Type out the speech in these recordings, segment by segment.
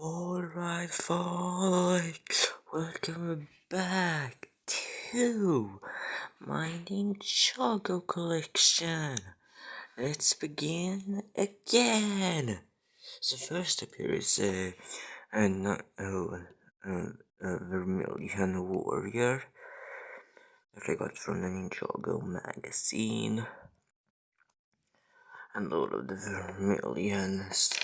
Alright folks, welcome back to my Ninjago collection. Let's begin again. So first up here is a Vermilion Warrior that I got from the Ninjago magazine. And all of the Vermilions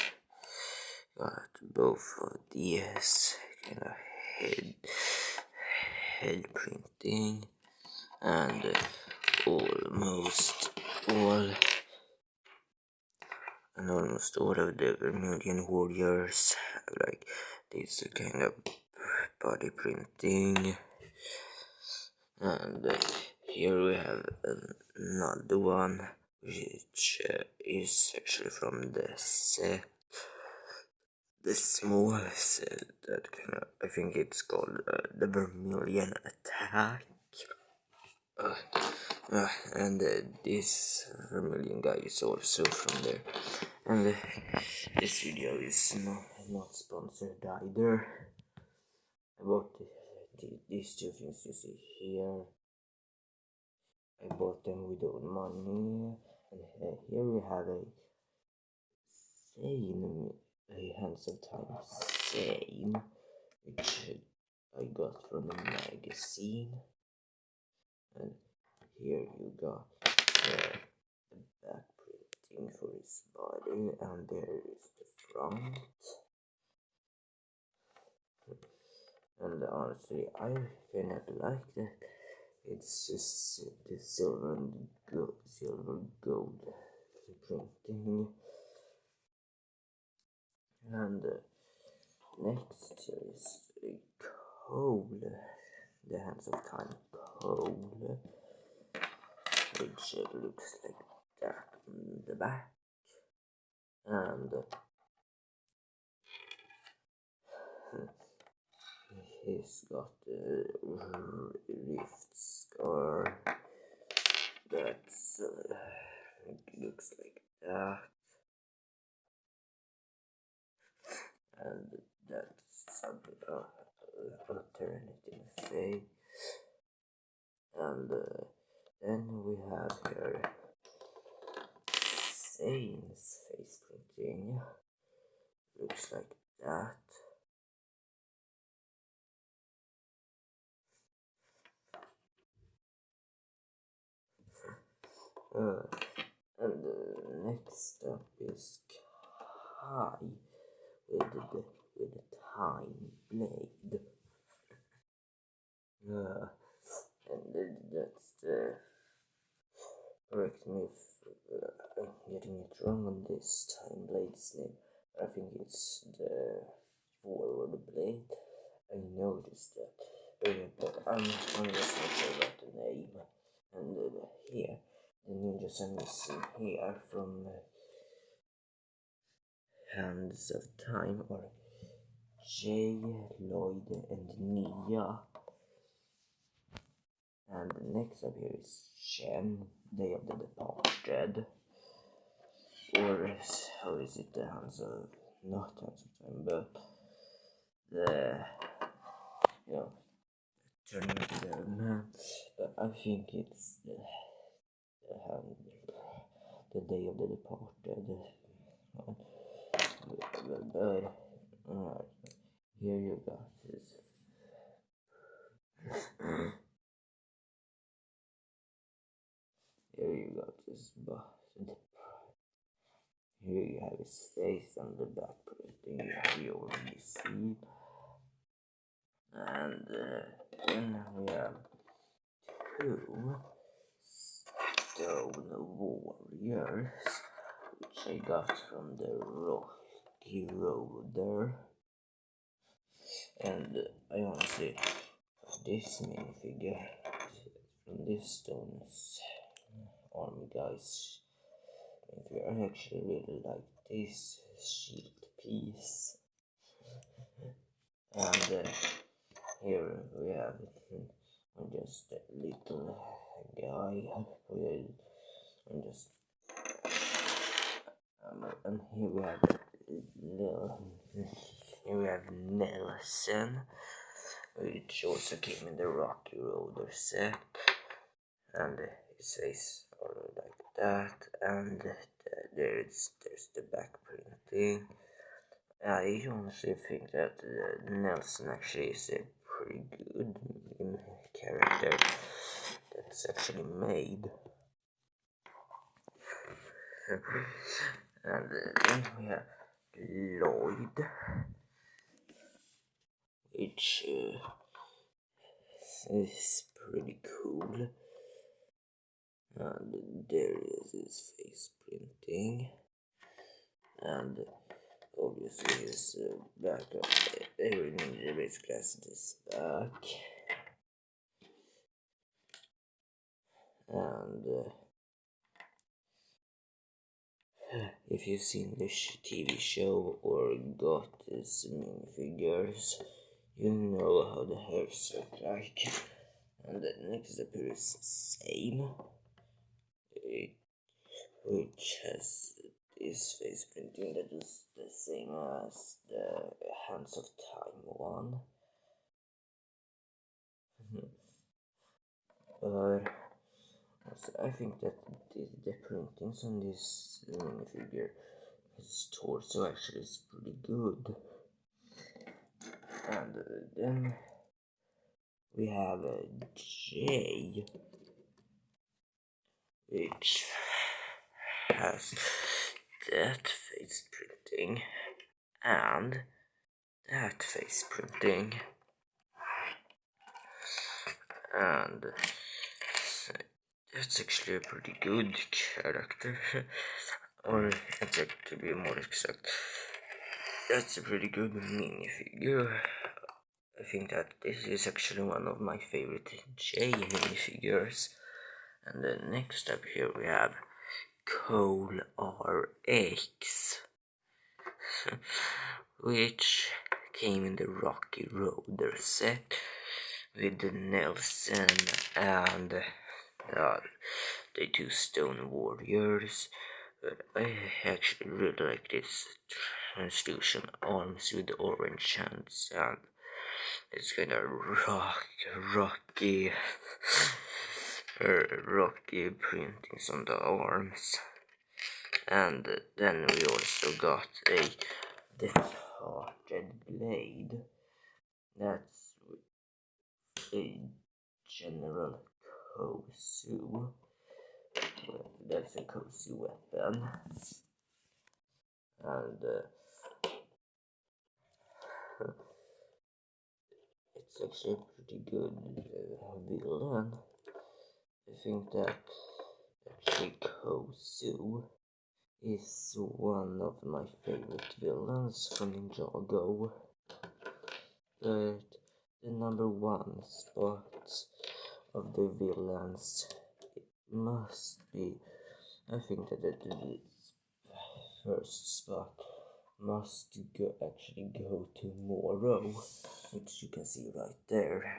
got both of these kind of head printing, and almost all of the Vermilion Warriors have like this kind of body printing. And here we have another one, which is actually from the set. The small set that I think it's called the Vermilion Attack. And this Vermilion guy is also from there. And this video is not sponsored either. I bought these two things you see here. I bought them without money. And here we have a Hands of Time same, which I got from the magazine. And here you got the back printing for his body, and there is the front. And honestly, I kind of like that. It's just the silver gold printing. And next is a coal, the Hands of Time coal, which looks like that on the back. And he's got the rift scar that looks like that. And that's something alternative face. And then we have here Sane's face printing. Looks like that. And next up is Kai with the time blade. And that's the, correct me if I'm getting it wrong on this time blade's name. I think it's the forward blade. I noticed that, but I'm just not sure about the name. And here, the ninja sun is seen here from Hands of Time, or Jay, Lloyd, and Nia. And next up here is Shen, Day of the Departed. Or how is it, the Hands of, not Hands of Time, but the, turning to the man. But I think it's the Day of the Departed. But here you got this. Here you got this bastard. Here you have his face on the back printing, you already see. And then we have two Stone Warriors, which I got from the Rocky Roader. And I honestly, this minifigure from this Stone's Army guys, I actually really like this shield piece. And here we have just a little guy and just and here we have little, here here we have Nelson, which also came in the Rocky Roader set, and his face all like that, and there's the back printing. I honestly think that Nelson actually is a pretty good character that's actually made. And then we have Lloyd, which is pretty cool. And there is his face printing, and obviously his backup. Every ninja basically has this back, and if you've seen this TV show or got these minifigures, you know how the hairs look like. And the next appears the same, which has this face printing that is the same as the Hands of Time one. But also, I think that the printings on this minifigure, his torso actually is pretty good. And then we have a J, which has that face printing and that face printing, and that's actually a pretty good character. Or to be more exact, that's a pretty good minifigure. I think that this is actually one of my favorite J minifigures. And then next up here we have Cole RX, which came in the Rocky Roader set with the Nelson and the two Stone Warriors. But I actually really like this translution arms with orange hands, and it's kind of rocky rocky printings on the arms. And then we also got a departed blade. That's a General Kosu. That's a Kosu weapon. And it's actually a pretty good villain. I think that actually Kosu is one of my favorite villains from Ninjago. But the number one spot of the villains must be, I think that the first spot must actually go to Moro, which you can see right there.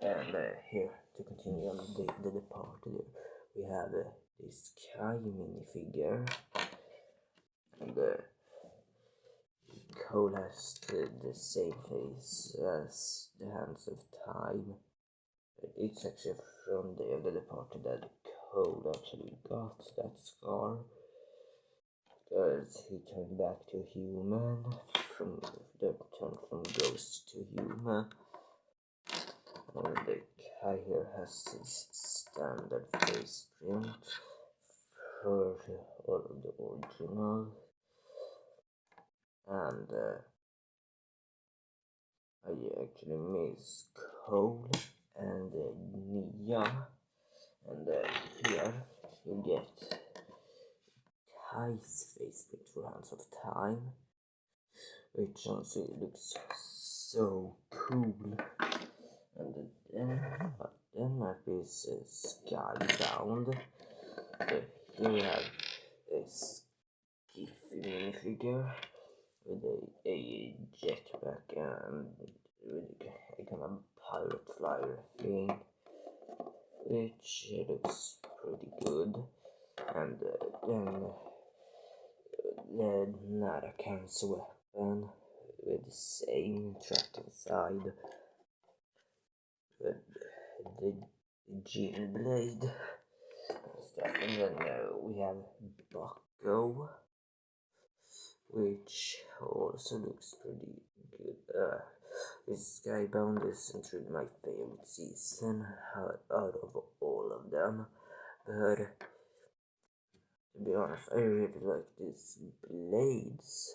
And here, to continue on the part, we have this Kai minifigure, and Cole has the same face as the Hands of Time. It's actually from the end of the party that Cole actually got that scar, because he turned back to human, from ghost to human. And the guy here has his standard face print for all of the original, and I actually miss Cole and Nia, and here you get Kai's face print for Hands of Time, which honestly looks so cool. And then is Skybound. So here we have a skiffy minifigure with a jetpack and with a kind of pirate flyer thing, which looks pretty good. And then the Narakan's weapon, pen with the same track inside, with the gene blade stuff, and then we have Bucko, which also looks pretty good. This Skybound isn't really my favorite season out of all of them, but to be honest, I really like these blades,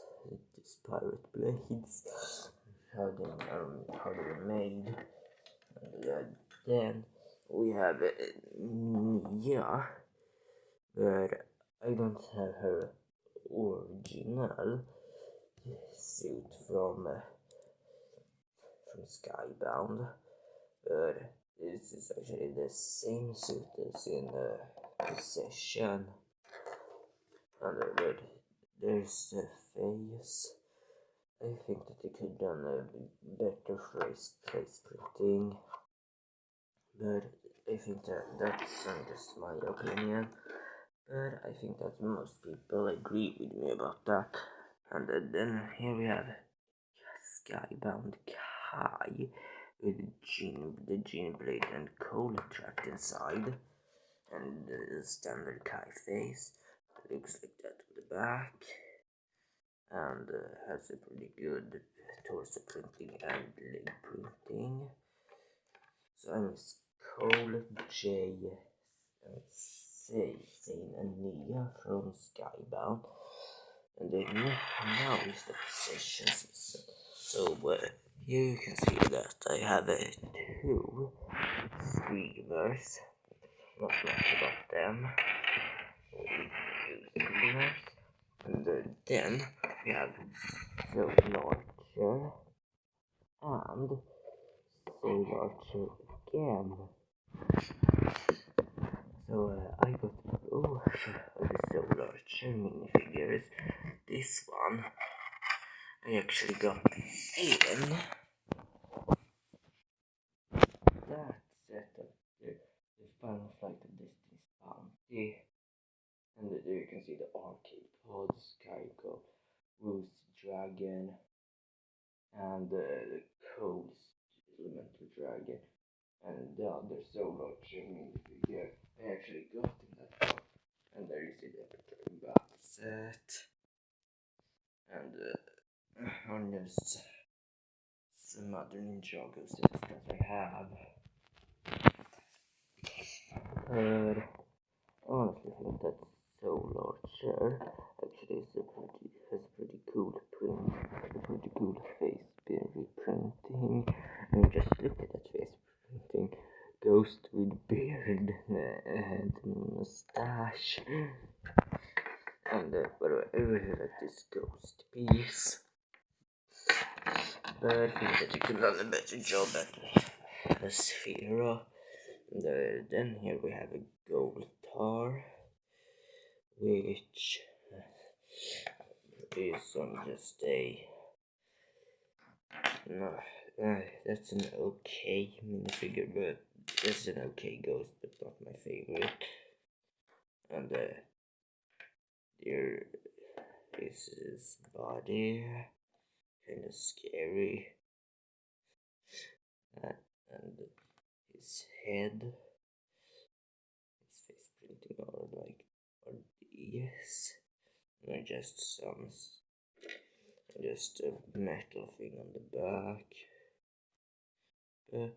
these pirate blades, how they're made. And then we have Nia, but I don't have her original suit from Skybound, but this is actually the same suit as in Possession. And there's the face. I think that they could have done a better face printing, but I think that's just my opinion. But I think that most people agree with me about that. And then here we have Skybound Kai with the gene blade and cola trapped inside, and the standard Kai face looks like that on the back, and has a pretty good torso printing and leg printing. So I'm Cole, J, Zane and Nia from Skybound, and then now is the Possession season. So here you can see that I have two streamers, not much about them, two streamers, and then we have Soul Archer and Soul Archer again. So I got both of the Soul Archer minifigures. This one I actually got in that setup, the final flight of Destiny's Bounty, and there you can see the arcade pods, Kaiko, Roost Dragon, and the Coast Elemental Dragon, and the other Soul Archer minifigure I actually got in that one. And there you see the battle set, and on just some other Ninjago sets that I have. But honestly, I think that Soul Archer actually has a pretty cool print, a pretty cool face reprinting. And just look at that face printing. Ghost with beard and mustache. And by the way, I really like this ghost piece. But I think that you could have done a better job at the Sphera. Then here we have a gold tar, which is on just a no, that's an okay minifigure, but that's an okay ghost, but not my favorite. And there is his body, kind of scary, and his head, his face printing are these, and just a metal thing on the back. And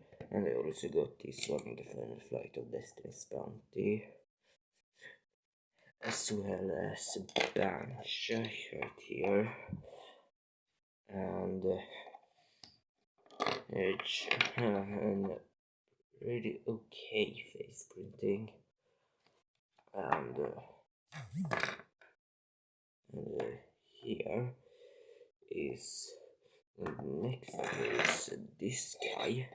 I also got this one in the final flight of Destiny's Bounty, as well as a bench right here, and it's and really okay face printing, and here is next is this guy,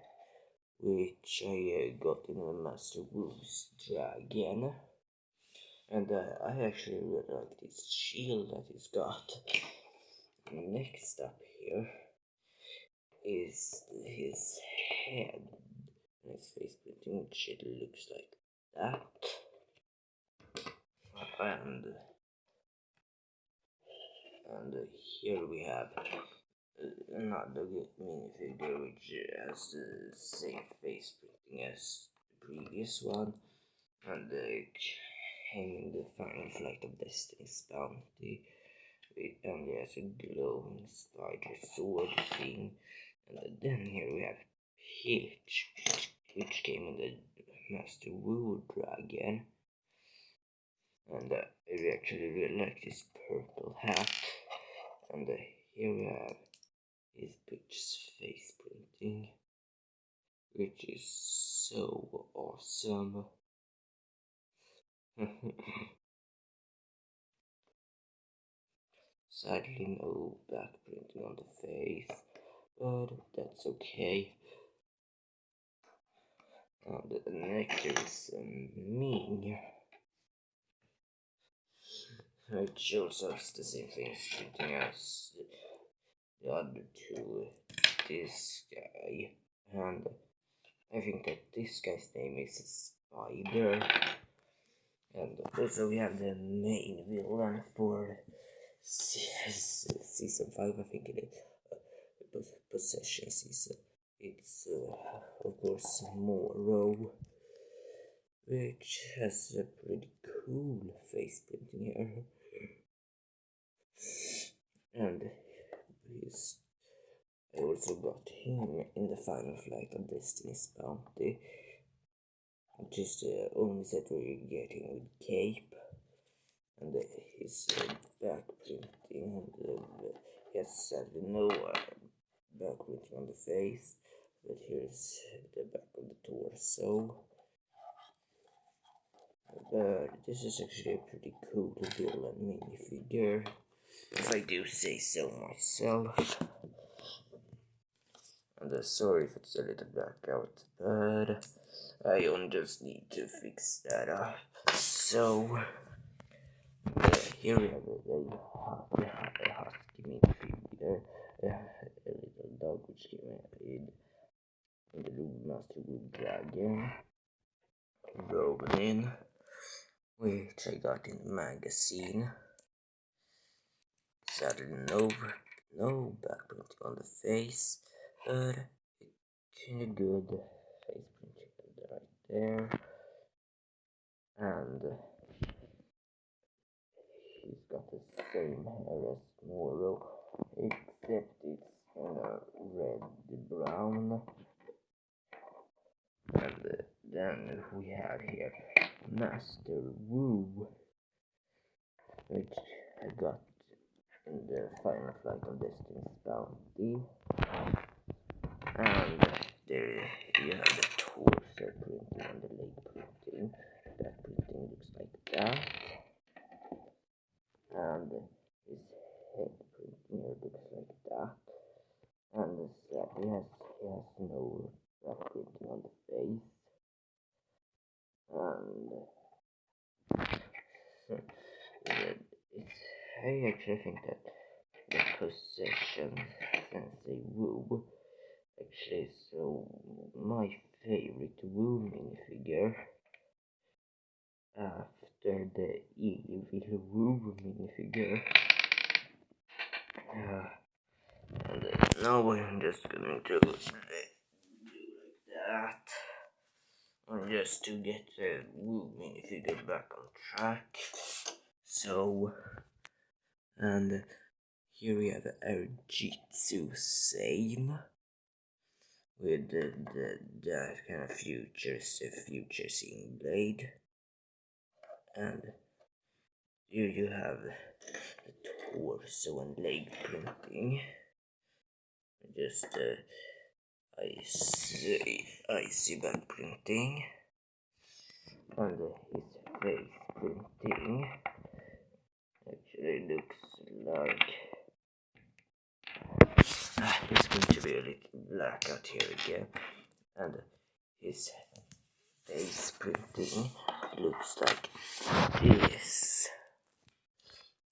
which I got in a Master Wolf's Dragon, and I actually really like this shield that he's got. Next up here is his head and his face printing, which it looks like that, And here we have another minifigure which has the same face printing as the previous one, and came in the final flight of Destiny's Bounty, and it has a glowing spider sword thing. And then here we have Hitch, which came in the Master Woo Dragon, and I actually really like this purple hat. And here we have his Bitch's face printing, which is so awesome. Sadly, no back printing on the face, but that's okay. And next there is Ming, which also has the same face printing as the other two. This guy, and I think that this guy's name is Spider. And also we have the main villain for season 5, I think it is, Possession season. It's of course Moro, which has a pretty cool face printing here. And I also got him in the final flight of Destiny's Bounty, which is the only set we're getting with Cape. And his back printing, and he has sadly no back printing on the face, but here's the back of the torso. But this is actually a pretty cool villain minifigure, if I do say so myself. And sorry if it's a little black out, but I only just need to fix that up. So here we have a husky minifigure, a little dog which came in the Master Wood Dragon, Ronin, which I got in the magazine. Sadly no back printing on the face, but kinda good face printing right there. And he's got the same hair as Moro, except it's red brown. And then we have here Master Woo, which I got in the final flight of Destiny's Bounty. And there you have the torso printing and the leg printing. That printing looks like that. And his head printing here looks like that. And he has no back printing on the face. And I actually think that the Possession Sensei Woo actually is my favorite Woo minifigure after the Evil Woo minifigure. And now I'm just going to do like that, just to get the Woo minifigure back on track. So, and here we have Jitsu Sane with the kind of future seeing blade. And here you have the torso and leg printing. Just icy back printing. And his face printing actually looks like it's going to be a little black out here again. And his face printing looks like this,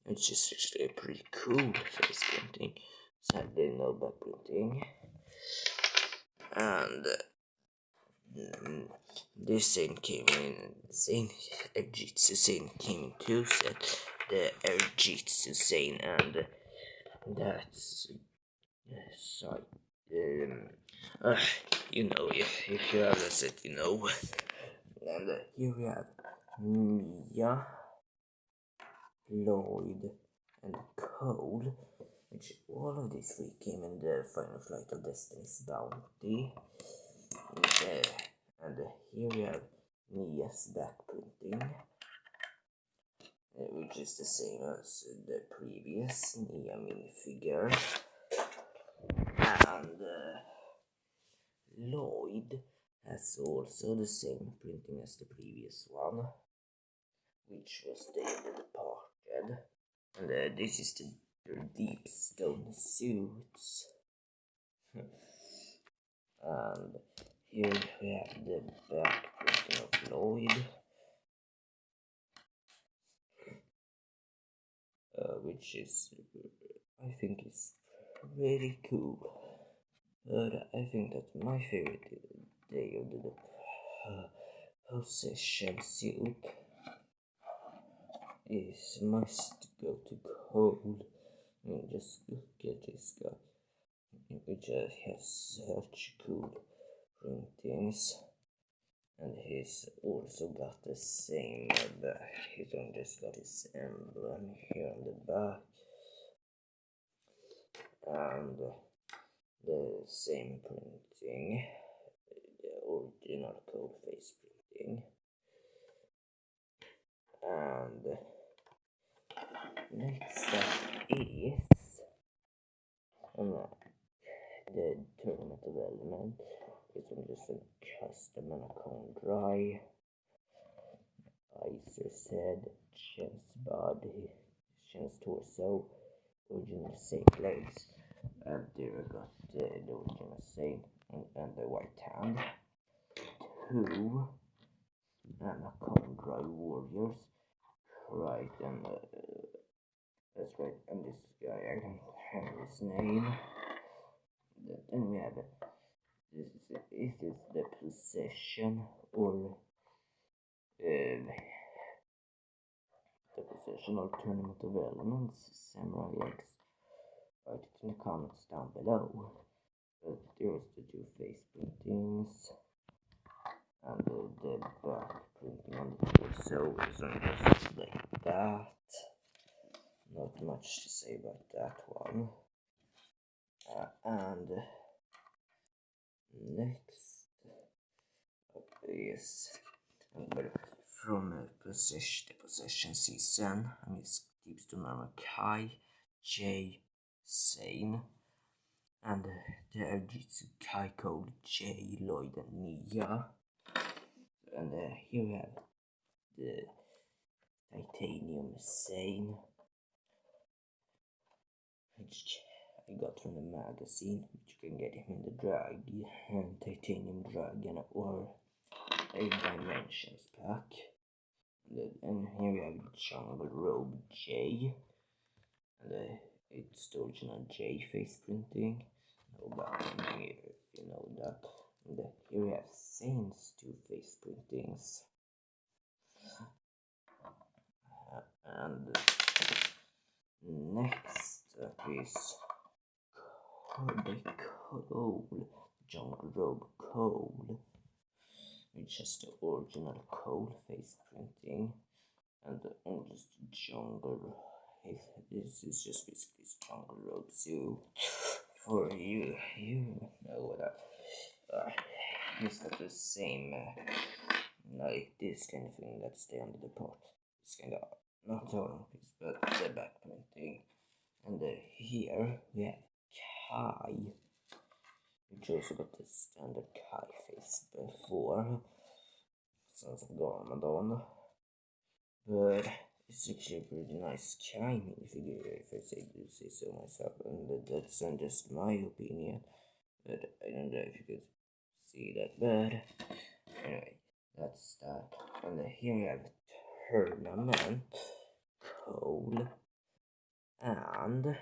which is actually a pretty cool face printing. Sadly no back printing. And this scene came in, Jitsu Sane came in two sets, the Jitsu Sane and That's so. You know, if you have said, you know, and here we have Mia, Lloyd, and Cole, which all of these three came in the final flight of Destiny's Bounty. And here we have Nia's back printing, which is the same as the previous Nia minifigure. And Lloyd has also the same printing as the previous one, which was David Departed. And this is the deep stone suits. And here we have the back printing of Lloyd, which is, I think, is really cool. But I think that my favorite day of the possession suit is must go to Cole. I mean, just look at this guy, which has such cool printings. And he's also got the same back. He don't just got his emblem here on the back. And the same printing, the original cold face printing. And next up is the Tournament of Element. This one just a custom and a cone dry. Icer's head, Shen's body, Shen's torso, original Saint legs, and there we got the original Saint and the white hand. Two cone dry warriors, right, and that's right, and this guy, I don't have his name. Then we have this is the possession or the possession or tournament of elements, samurai legs. Write it in the comments down below. But there's the two face printings and the back printing on the torso is on just like that. Not much to say about that one. And next up is from the possession season, and it's keeps to normal Kai, Jay, Sane, and the Jitsu Kai Code, Jay, Lloyd, and Nia. And here we have the titanium Sane, which I got from the magazine, which you can get him in the titanium dragon or a dimensions pack. And here we have jungle robe J, and it's the original J face printing. No back here if you know that. And here we have Saints two face printings. And next up is the Cole, jungle robe Cole, which has the original Cole face printing, and just jungle. This is just basically jungle robe suit for you know that. He's got the same like this kind of thing that's the under the part. It's kind of not all piece, but the back printing. And here we have Kai, which also got the standard Kai face before, Sons of Garmadon. But it's actually a pretty nice Kai minifigure, if I say so myself, and that's just my opinion. But I don't know if you could see that. But anyway, that's that. And here we have Tournament Cole and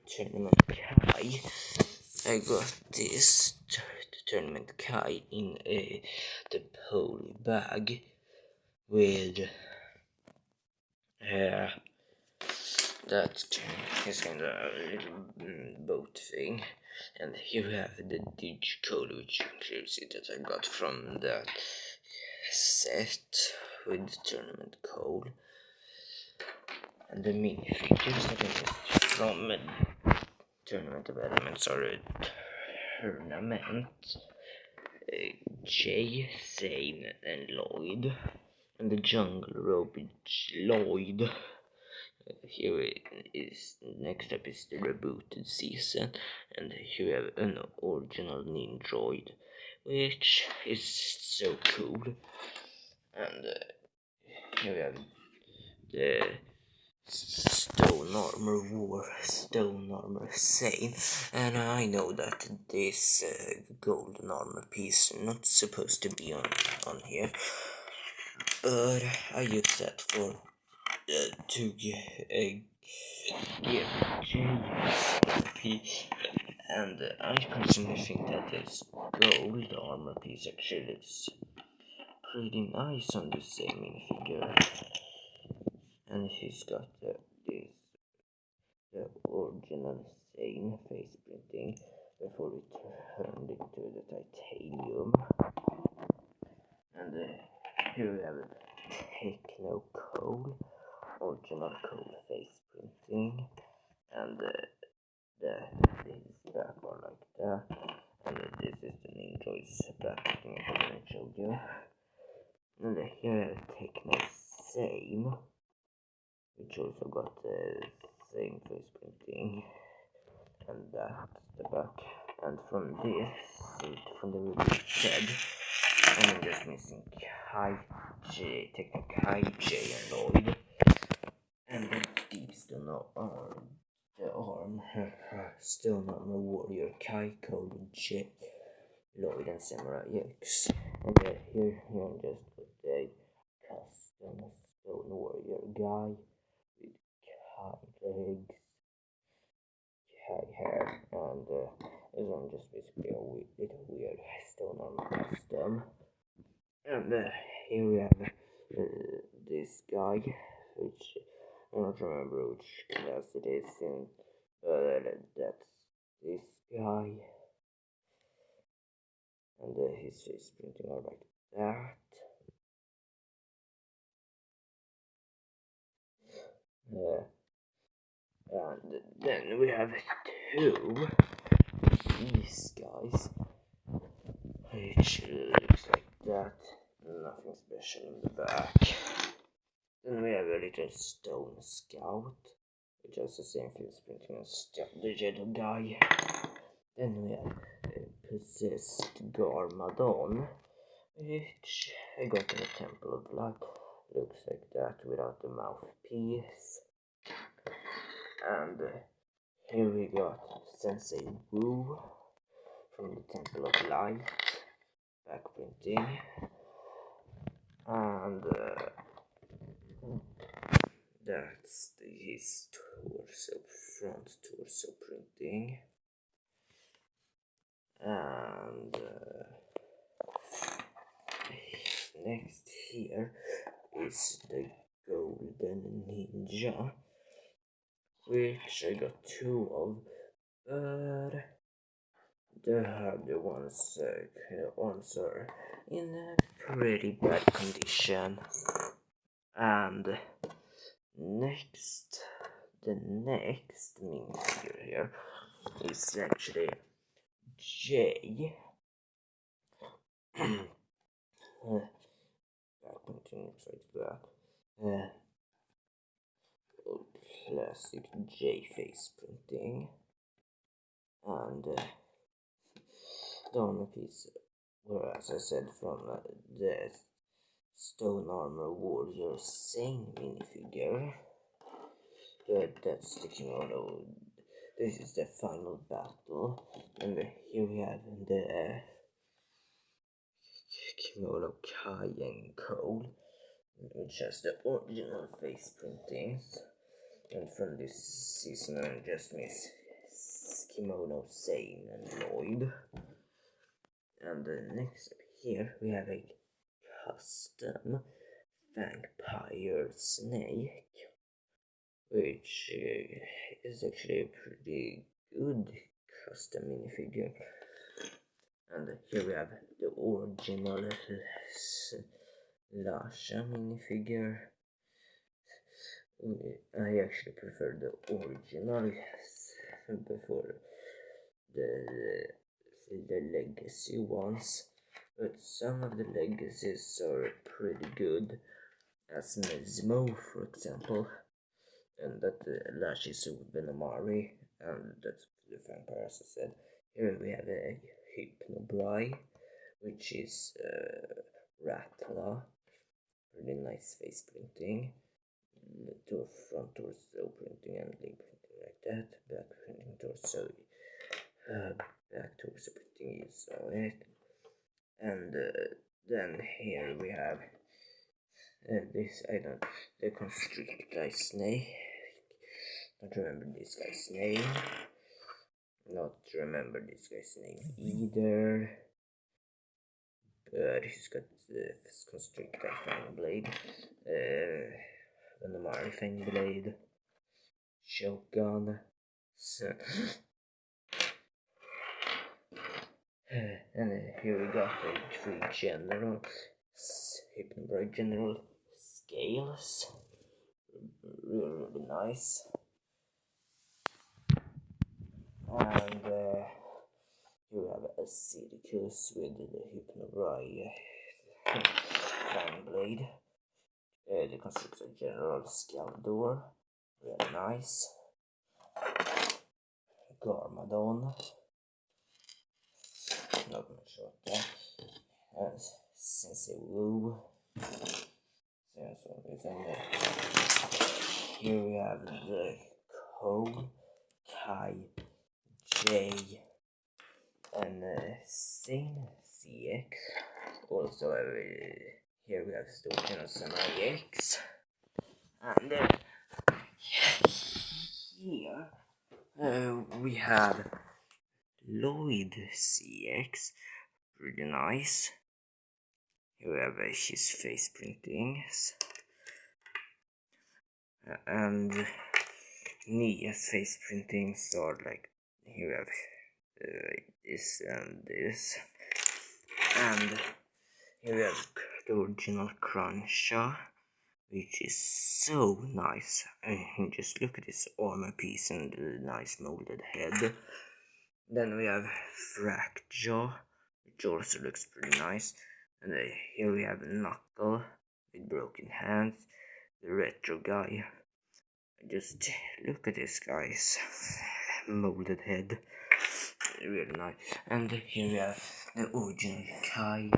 Tournament Kai. I got this Tournament Kai in the poly bag with that is kind of a little boat thing. And here we have the Ninjago, which includes it that I got from that set with tournament code. And the minifigures that I got from tournament of elements or a tournament. Jay, Zane, and Lloyd. And the jungle robot Lloyd. Here is next up is the rebooted season, and here we have an original Ninjago, which is so cool. And here we have the Stone Armor Zane, and I know that this golden armor piece not supposed to be on here, but I use that for to give JP, and I personally think that this gold armor piece actually looks pretty nice on the same minifigure, and he's got the original same face printing before we turned it to the titanium, and here we have a Techno Coal, original coal face printing, and this back are like that, and this is the Ninja's back printing I showed you, and here we have Techno Same, which also got the same face printing, and that's the back. And from this, from the Rebooted, I'm just missing Techno Kai, J, and Lloyd, and these do not are the Stone Armor Warrior Kai, Code, J, Lloyd, and Samurai X. And here I'm just put a custom Stone Warrior guy with Kai legs, Kai hair, and this one just basically a little weird Stone Armor custom. And here we have this guy, which I don't remember which class it is in, but that's this guy, and his face printing are like that. And then we have two these guys, which looks like that, nothing special in the back. Then we have a little Stone Scout, which has the same face printing as the yellow guy. Then we have Possessed Garmadon, which I got in the Temple of Light. Looks like that without the mouthpiece. And here we got Sensei Wu from the Temple of Light, back printing. And that's his front torso printing. And next here is the Golden Ninja, which I got two of, but the other ones are in a pretty bad condition. And the next minifigure here is actually J. Back printing looks like that. Classic J face printing, and the armor piece, where as I said from the Stone Armor Warrior Zane minifigure. That's the kimono. This is the final battle, and here we have the kimono Kai and Cole, which has the original face printings. And from this season I just miss Kimono Zane and Lloyd. And next up here we have a custom Vampire Snake, which is actually a pretty good custom minifigure. And here we have the original Lasha minifigure. I actually prefer the original before the legacy ones, but some of the legacies are pretty good, as Mesmo, for example, and that lashes with Venomari, and that's the vampire, as I said. Here we have a Hypnobrai, which is Ratla, really nice face printing, to front torso printing and leg printing like that, back printing torso, back torso printing, you saw it, and then here we have this, the Constrict guy's name. Don't remember this guy's name. Not remember this guy's name either. But he's got the Constrict guy Fang Blade, Venomari Fang Blade, Shogun. So, and here we got the three general Hypnobrai General Scales. Really nice. And here we have a Acidicus with the Hypnobrai Fang Blade. The Constructor General Scaldor, really nice. Garmadon, not much of that. And Sensei Wu. Here we have the Ko, Kai, J, and Sing CX. Also, here we have Storken Samurai X. And here we have Lloyd CX, pretty nice. Here we have his face printings. And Nia's face printings are like, here we have this and this. And here we have the original Cruncha, which is so nice. And just look at this armor piece and the nice molded head. Then we have Frackjaw, which also looks pretty nice. And here we have Knuckle with broken hands, the retro guy. Just look at this guy's molded head, really nice. And here we have the original Kai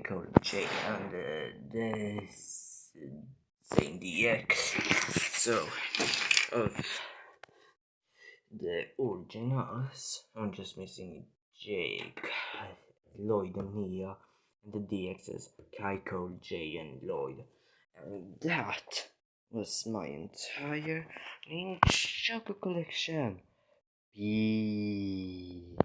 Cole J, and the same DX. So of the originals, I'm just missing Jake, Lloyd and Nia, and the DXs Kai Cole, J and Lloyd. And that was my entire Ninjago collection. Peace.